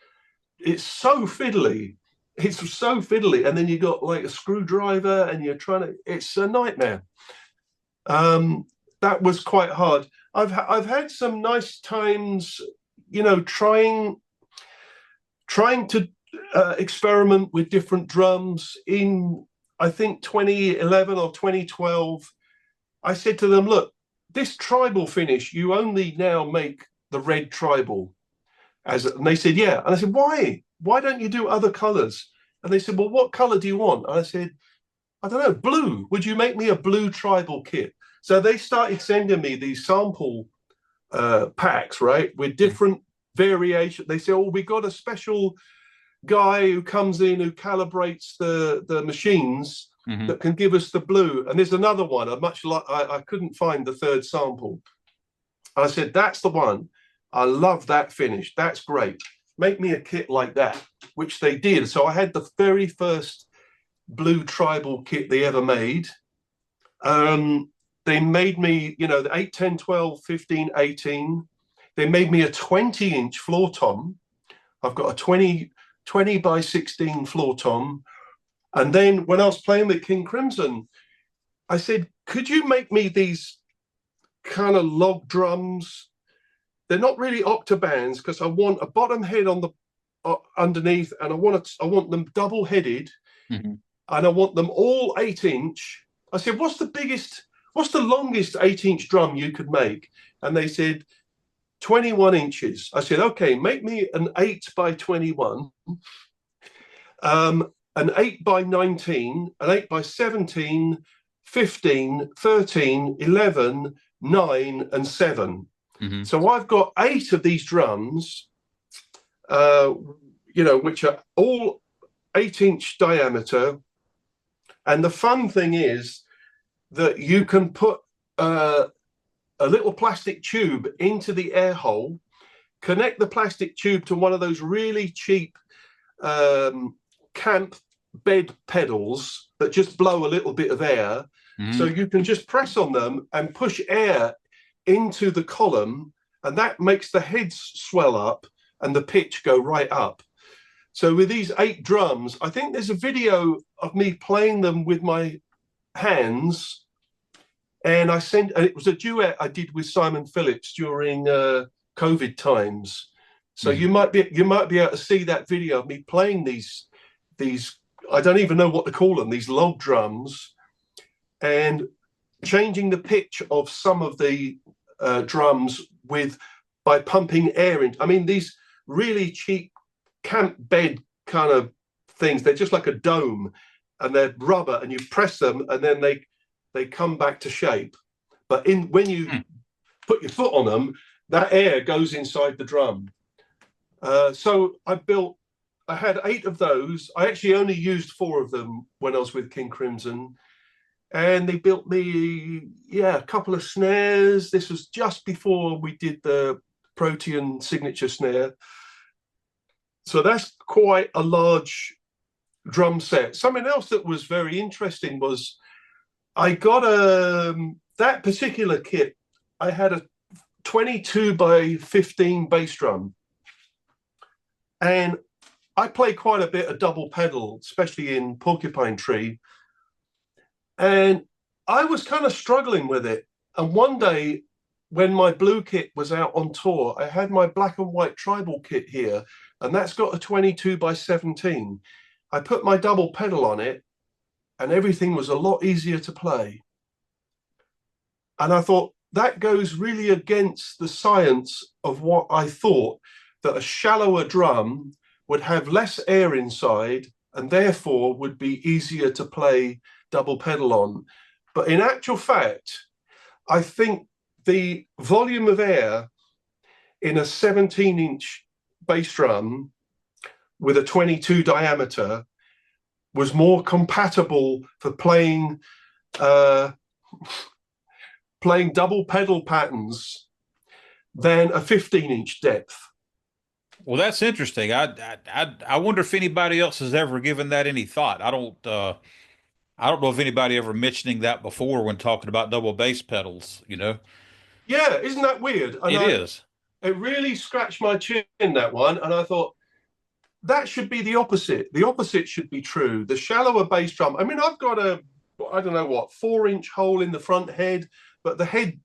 It's so fiddly. It's so fiddly. And then you got like a screwdriver and you're trying to, it's a nightmare. Um, that was quite hard. I've had some nice times, trying to experiment with different drums. In I think 2011 or 2012, I said to them, look, this tribal finish, you only now make the red tribal. And they said, yeah. And I said, why? Why don't you do other colors? And they said, well, what color do you want? And I said, I don't know, blue. Would you make me a blue tribal kit? So they started sending me these sample packs, right, with different variation. They say, oh, we got a special guy who comes in who calibrates the machines Hmm. that can give us the blue. And there's another one. I couldn't find the third sample. I said, that's the one. I love that finish. That's great. Make me a kit like that, which they did. So I had the very first blue tribal kit they ever made. They made me, the 8, 10, 12, 15, 18. They made me a 20-inch floor tom. I've got a 20 by 16 floor tom. And then when I was playing with King Crimson, I said, could you make me these kind of log drums? They're not really octabands because I want a bottom head on the underneath, and I want them double headed, Hmm. and I want them all 8-inch, I said, what's the longest 8-inch drum you could make? And they said, 21 inches. I said, okay, make me an 8 by 21, an 8 by 19, an 8 by 17, 15, 13, 11, 9, and 7. Mm-hmm. So I've got 8 of these drums, which are all 8-inch diameter. And the fun thing is that you can put a little plastic tube into the air hole, connect the plastic tube to one of those really cheap camp bed pedals that just blow a little bit of air. Mm-hmm. So you can just press on them and push air into the column, and that makes the heads swell up and the pitch go right up. So with these 8 drums, I think there's a video of me playing them with my hands, and it was a duet I did with Simon Phillips during COVID times. So Mm-hmm. you might be able to see that video of me playing these I don't even know what to call them, these log drums, and changing the pitch of some of the drums by pumping air in. I mean, these really cheap camp bed kind of things, they're just like a dome, and they're rubber, and you press them and then they come back to shape. But when you put your foot on them, that air goes inside the drum. So I had 8 of those. I actually only used 4 of them when I was with King Crimson. And they built me, a couple of snares. This was just before we did the Protean signature snare. So that's quite a large drum set. Something else that was very interesting was I got that particular kit. I had a 22 by 15 bass drum. And I play quite a bit of double pedal, especially in Porcupine Tree. And I was kind of struggling with it. And one day when my blue kit was out on tour, I had my black and white tribal kit here, and that's got a 22 by 17. I put my double pedal on it, and everything was a lot easier to play. And I thought that goes really against the science of what I thought, that a shallower drum would have less air inside and therefore would be easier to play double pedal on. But in actual fact, I think the volume of air in a 17-inch bass drum with a 22 diameter was more compatible for playing double pedal patterns than a 15-inch depth. Well, that's interesting. I wonder if anybody else has ever given that any thought. I don't know if anybody ever mentioning that before when talking about double bass pedals, you know? Yeah, isn't that weird? And It is. it really scratched my chin, that one, and I thought that should be the opposite. The opposite should be true. The shallower bass drum. I mean, I've got I don't know what, 4-inch hole in the front head, but the head,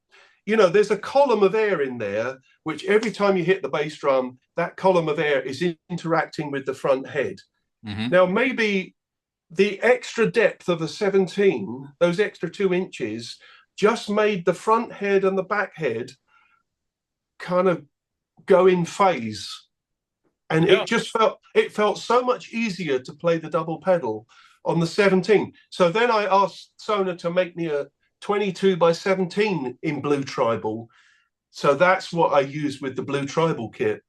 there's a column of air in there, which every time you hit the bass drum, that column of air is interacting with the front head. Mm-hmm. Now, maybe the extra depth of the 17, those extra 2 inches, just made the front head and the back head kind of go in phase. And Yeah. it felt so much easier to play the double pedal on the 17. So then I asked Sonor to make me a 22 by 17 in blue tribal. So that's what I used with the blue tribal kit.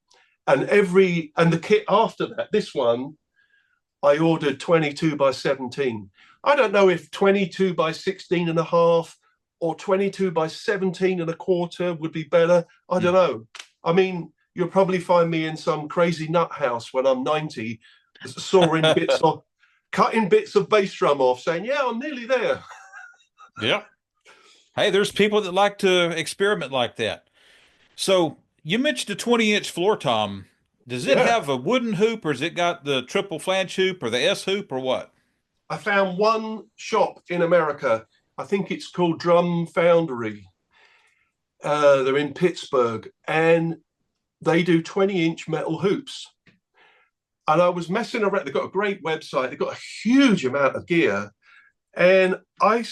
And the kit after that, this one, I ordered 22 by 17. I don't know if 22 by 16 and a half or 22 by 17 and a quarter would be better. I don't know. I mean, you'll probably find me in some crazy nut house when I'm 90, sawing bits off, cutting bits of bass drum off, saying, yeah, I'm nearly there. Yeah. Hey, there's people that like to experiment like that. So you mentioned a 20-inch floor tom. Does it Yeah. have a wooden hoop, or has it got the triple flange hoop or the S hoop or what? I found one shop in America. I think it's called Drum Foundry. They're in Pittsburgh, and they do 20-inch metal hoops. And I was messing around. They've got a great website. They've got a huge amount of gear. And I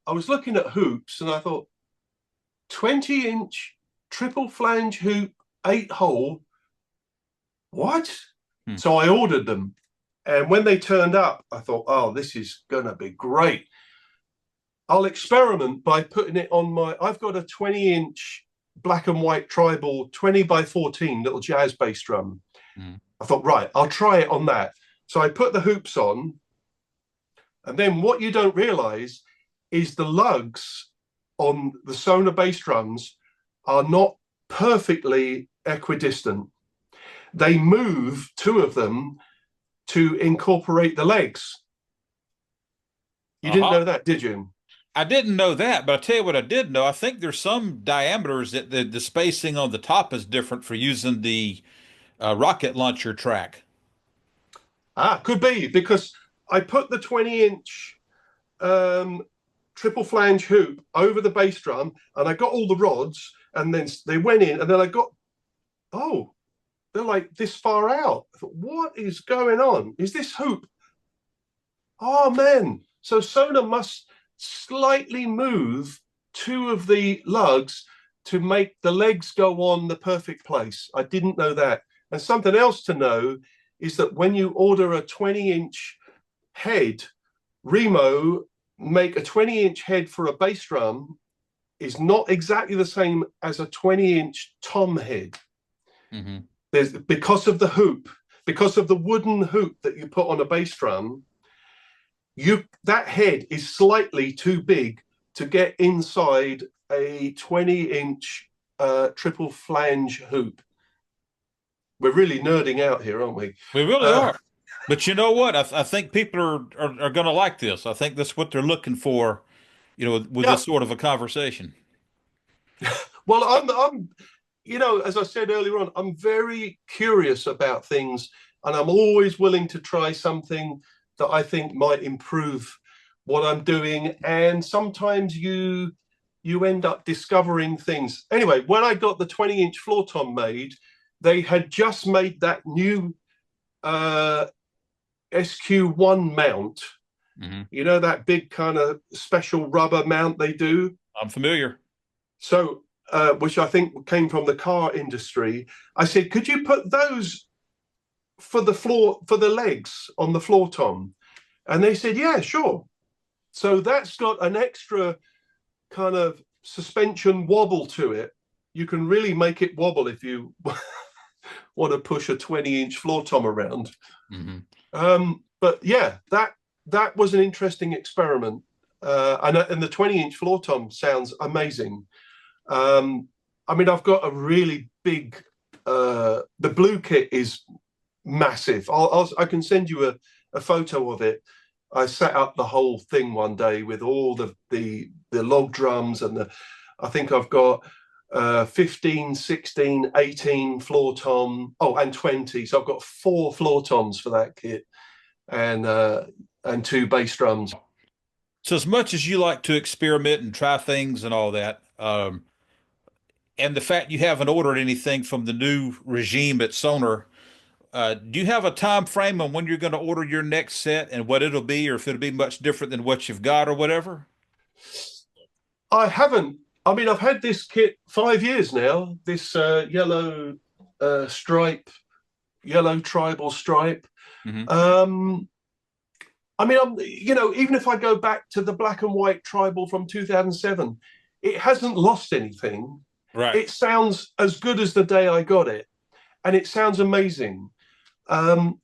was looking at hoops and I thought, 20-inch triple flange hoop, 8-hole. What? Hmm. So I ordered them. And when they turned up, I thought, oh, this is going to be great. I'll experiment by putting it on I've got a 20-inch black and white tribal 20 by 14 little jazz bass drum. Hmm. I thought, right, I'll try it on that. So I put the hoops on. And then what you don't realize is the lugs on the Sonor bass drums are not perfectly equidistant. They move, two of them, to incorporate the legs. You didn't Uh-huh. know that, did you? I didn't know that, but I tell you what I did know. I think there's some diameters that the spacing on the top is different for using the rocket launcher track. Ah, could be, because I put the 20-inch um, triple flange hoop over the bass drum and I got all the rods and then they went in and then I got, oh, they're like this far out. I thought, what is going on? Is this hoop? Oh, man. So Sonor must slightly move two of the lugs to make the legs go on the perfect place. I didn't know that. And something else to know is that when you order a 20-inch head, Remo make a 20-inch head for a bass drum is not exactly the same as a 20-inch tom head. Hmm. There's because of the hoop, because of the wooden hoop that you put on a bass drum, that head is slightly too big to get inside a 20-inch triple flange hoop. We're really nerding out here, aren't we? We really Uh, are. But you know what? I think people are going to like this. I think that's what they're looking for, with yeah. this sort of a conversation. Well, as I said earlier on, I'm very curious about things, and I'm always willing to try something that I think might improve what I'm doing. And sometimes you end up discovering things. Anyway, when I got the 20-inch floor tom made, they had just made that new SQ1 mount. Hmm. You know, that big kind of special rubber mount they do. I'm familiar. So, which I think came from the car industry. I said, could you put those for the floor, for the legs on the floor tom? And they said, yeah, sure. So that's got an extra kind of suspension wobble to it. You can really make it wobble if you want to push a 20-inch floor tom around. Hmm. But yeah, that was an interesting experiment. And the 20-inch floor tom sounds amazing. Um, I mean, I've got a really big. The blue kit is massive. I can send you a photo of it. I set up the whole thing one day with all the log drums and the. I think I've got 15, 16, 18 floor tom. Oh, and 20. So I've got 4 floor toms for that kit and 2 bass drums. So as much as you like to experiment and try things and all that, and the fact you haven't ordered anything from the new regime at Sonor, do you have a time frame on when you're going to order your next set and what it'll be, or if it'll be much different than what you've got or whatever? I haven't. I mean, I've had this kit 5 years now. This yellow stripe, yellow tribal stripe. Hmm. Um, I mean, even if I go back to the black and white tribal from 2007, it hasn't lost anything. Right. It sounds as good as the day I got it, and it sounds amazing.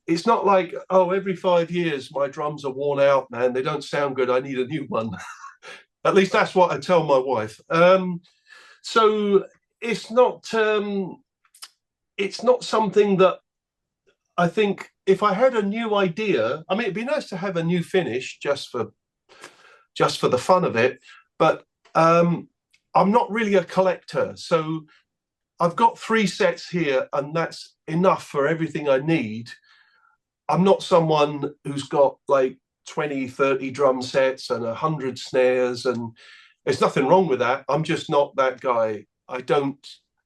It's not like, oh, every 5 years my drums are worn out, man. They don't sound good. I need a new one. At least that's what I tell my wife. So it's not it's not something that I think if I had a new idea. I mean, it'd be nice to have a new finish just for the fun of it. But I'm not really a collector, so I've got 3 sets here, and that's enough for everything I need. I'm not someone who's got like 20, 30 drum sets and 100 snares, and there's nothing wrong with that. I'm just not that guy. I don't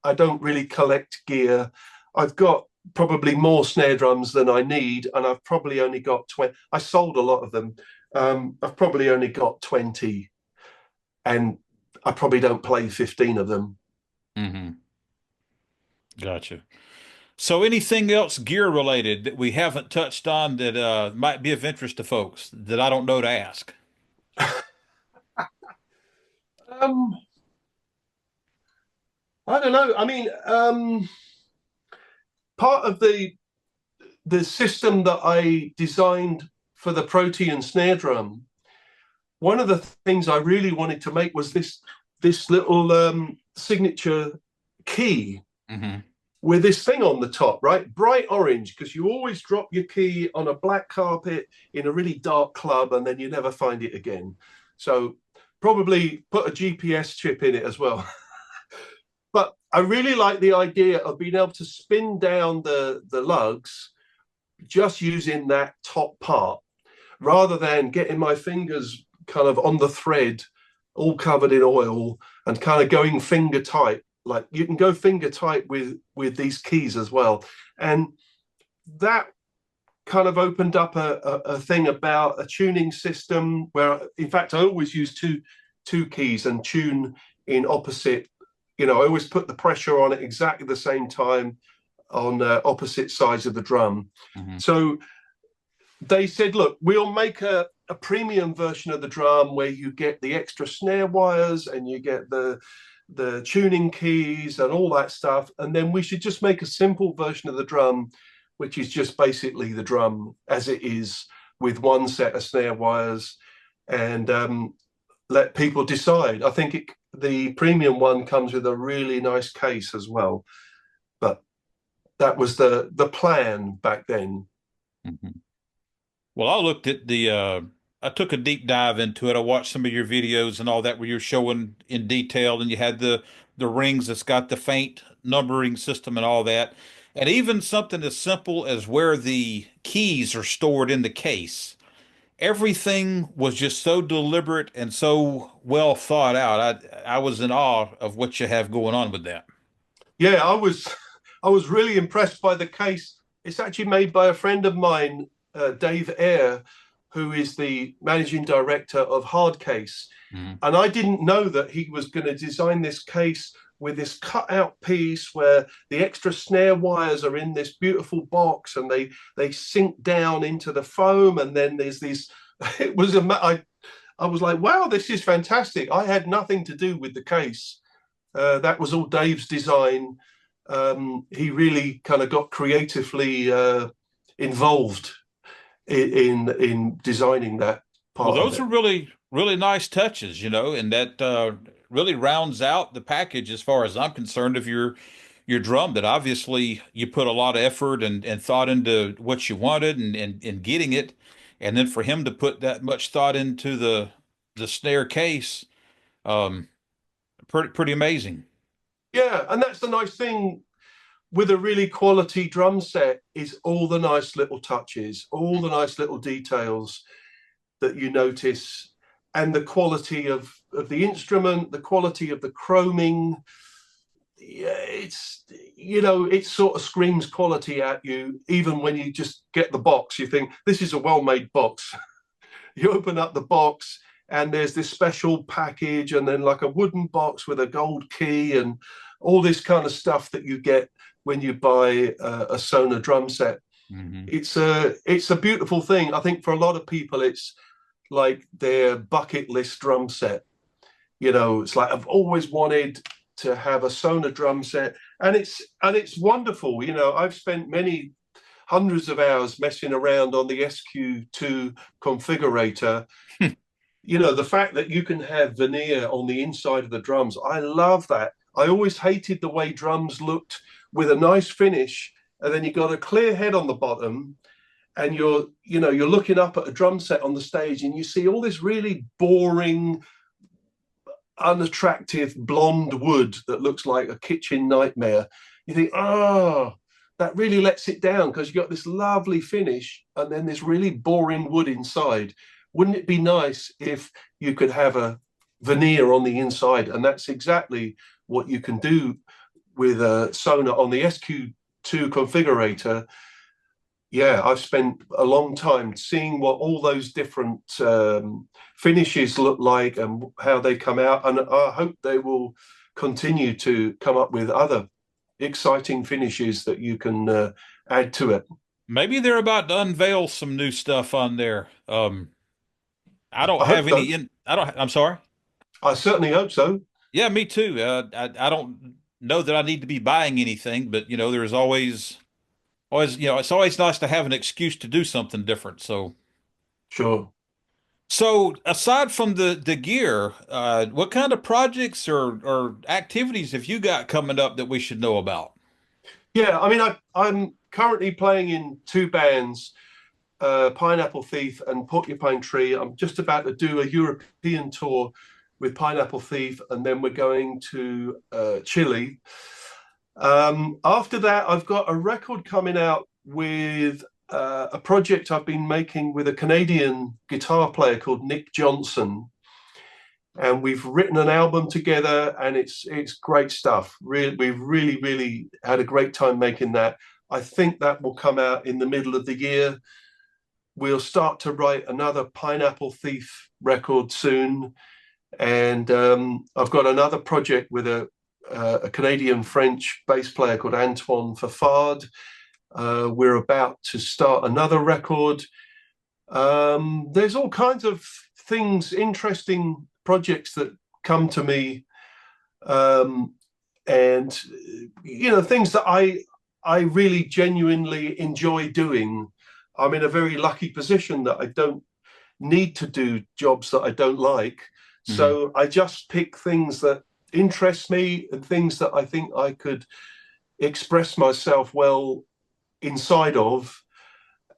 really collect gear. I've got probably more snare drums than I need, and I've probably only got 20. I sold a lot of them. I've probably only got 20, and I probably don't play 15 of them. Hmm. Gotcha. So anything else gear related that we haven't touched on that might be of interest to folks that I don't know to ask? Um, I don't know. I mean, part of the system that I designed for the Protean snare drum, one of the things I really wanted to make was this little signature key Hmm. with this thing on the top, right? Bright orange, because you always drop your key on a black carpet in a really dark club and then you never find it again. So probably put a GPS chip in it as well. But I really like the idea of being able to spin down the lugs just using that top part rather than getting my fingers kind of on the thread, all covered in oil, and kind of going finger tight. Like you can go finger tight with these keys as well, and that kind of opened up a thing about a tuning system where, in fact, I always use two keys and tune in opposite. You know, I always put the pressure on at exactly the same time on opposite sides of the drum. Hmm. So they said, look, we'll make a premium version of the drum where you get the extra snare wires and you get the tuning keys and all that stuff. And then we should just make a simple version of the drum, which is just basically the drum as it is with one set of snare wires, and let people decide. I think the premium one comes with a really nice case as well. But that was the plan back then. Hmm. Well, I looked at I took a deep dive into it. I watched some of your videos and all that where you're showing in detail and you had the rings that's got the faint numbering system and all that. And even something as simple as where the keys are stored in the case. Everything was just so deliberate and so well thought out. I was in awe of what you have going on with that. Yeah, I was really impressed by the case. It's actually made by a friend of mine, Dave Eyre, who is the managing director of Hardcase. Hmm. And I didn't know that he was going to design this case with this cutout piece where the extra snare wires are in this beautiful box and they sink down into the foam. And then there's these. It was I was like, wow, this is fantastic. I had nothing to do with the case. That was all Dave's design. He really kind of got creatively involved in designing that Well, part of those are it. really nice touches, and that really rounds out the package as far as I'm concerned of your drum. That obviously you put a lot of effort and thought into what you wanted and getting it, and then for him to put that much thought into the snare case, um, pretty amazing. Yeah, and that's the nice thing with a really quality drum set is all the nice little touches, all the nice little details that you notice, and the quality of the instrument, the quality of the chroming. Yeah, it sort of screams quality at you. Even when you just get the box, you think this is a well-made box. You open up the box and there's this special package and then like a wooden box with a gold key and all this kind of stuff that you get when you buy a Sonor drum set. Hmm. It's a beautiful thing. I think for a lot of people it's like their bucket list drum set. It's like I've always wanted to have a Sonor drum set, and it's wonderful. I've spent many hundreds of hours messing around on the SQ2 configurator. The fact that you can have veneer on the inside of the drums, I love that. I always hated the way drums looked with a nice finish, and then you got a clear head on the bottom, and you're looking up at a drum set on the stage, and you see all this really boring, unattractive blonde wood that looks like a kitchen nightmare. You think, oh, that really lets it down because you got this lovely finish and then this really boring wood inside. Wouldn't it be nice if you could have a veneer on the inside? And that's exactly what you can do with a Sonor on the SQ2 configurator. Yeah, I've spent a long time seeing what all those different finishes look like and how they come out, and I hope they will continue to come up with other exciting finishes that you can add to it. Maybe they're about to unveil some new stuff on there. I don't I hope have any so. in. I don't. I'm sorry. I certainly hope so. Yeah, me too. I don't know that I need to be buying anything, but there's always, it's always nice to have an excuse to do something different. Sure. So aside from the gear, what kind of projects or activities have you got coming up that we should know about? Yeah, I mean, I'm currently playing in two bands, Pineapple Thief and Porcupine Tree. I'm just about to do a European tour with Pineapple Thief, and then we're going to Chile. After that, I've got a record coming out with a project I've been making with a Canadian guitar player called Nick Johnson, and we've written an album together, and it's great stuff. We've really had a great time making that. I think that will come out in the middle of the year. We'll start to write another Pineapple Thief record soon, and I've got another project with a Canadian French bass player called Antoine Fafard. We're about to start another record. There's all kinds of things, interesting projects that come to me, um, and things that I really genuinely enjoy doing. I'm in a very lucky position that I don't need to do jobs that I don't like. Mhm. So I just pick things that interest me and things that I think I could express myself well inside of,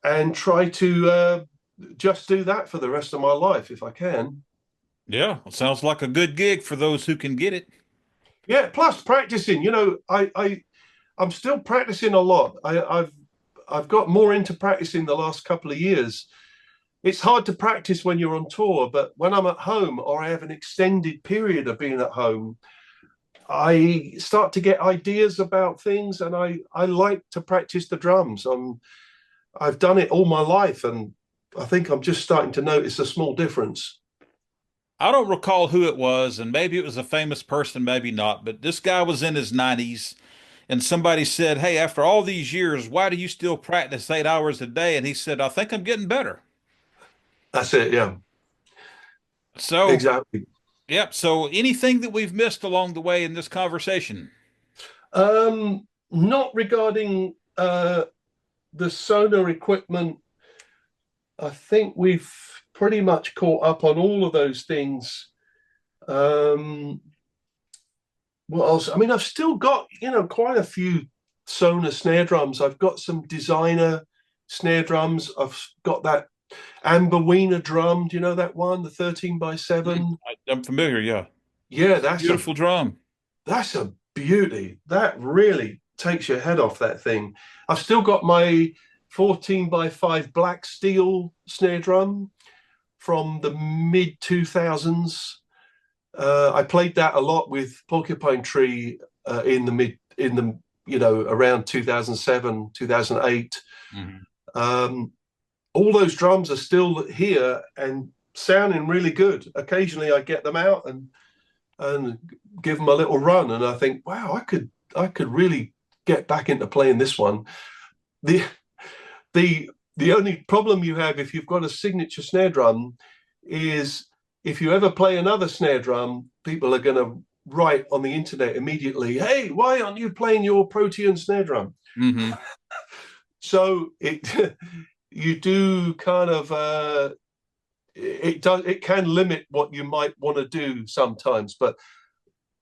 and try to just do that for the rest of my life if I can. Yeah, sounds like a good gig for those who can get it. Yeah, plus practicing. I'm still practicing a lot. I've got more into practicing the last couple of years. It's hard to practice when you're on tour, but when I'm at home or I have an extended period of being at home, I start to get ideas about things, and I like to practice the drums. I've done it all my life, and I think I'm just starting to notice a small difference. I don't recall who it was, and maybe it was a famous person, maybe not, but this guy was in his 90s, and somebody said, "Hey, after all these years, why do you still practice 8 hours a day?" And he said, "I think I'm getting better." That's it. Yeah, So, exactly. yep. So, anything that we've missed along the way in this conversation? Not regarding the Sonor equipment. I think we've pretty much caught up on all of those things. Um, what else? I mean, I've still got, quite a few Sonor snare drums. I've got some designer snare drums. I've got that Amber Wiener drum. Do you know that one? The 13 by Mhm. 7. I'm familiar. Yeah, Yeah, it's a beautiful drum. that's a beauty. That really takes your head off that thing. I've still got my 14 by 5 black steel snare drum from the mid 2000s. I played that a lot with Porcupine Tree around 2007, 2008. Mhm. Um, all those drums are still here and sounding really good. Occasionally, I get them out and give them a little run, and I think, wow, I could really get back into playing this one. The the the only problem you have if you've got a signature snare drum is if you ever play another snare drum, people are going to write on the internet immediately, "Hey, why aren't you playing your Protean snare drum?" Hmm. So it you do kind of it can limit what you might want to do sometimes, but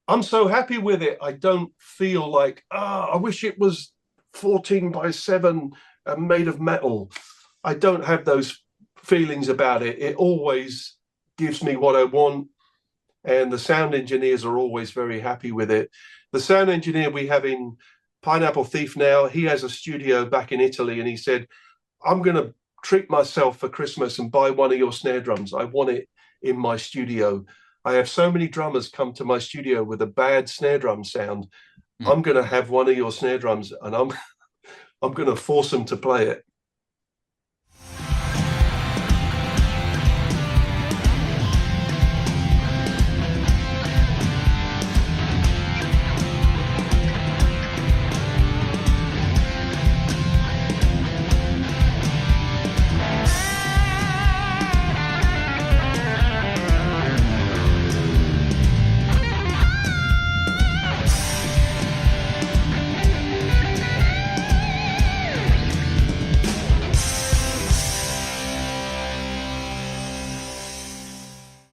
I'm so happy with it. I don't feel like, I wish it was 14 by 7 and made of metal. I don't have those feelings about it. It always gives me what I want, and the sound engineers are always very happy with it. The sound engineer we have in Pineapple Thief now, he has a studio back in Italy, and he said, "I'm going to treat myself for Christmas and buy one of your snare drums. I want it in my studio. I have so many drummers come to my studio with a bad snare drum sound. I'm going to have one of your snare drums, and I'm I'm going to force them to play it."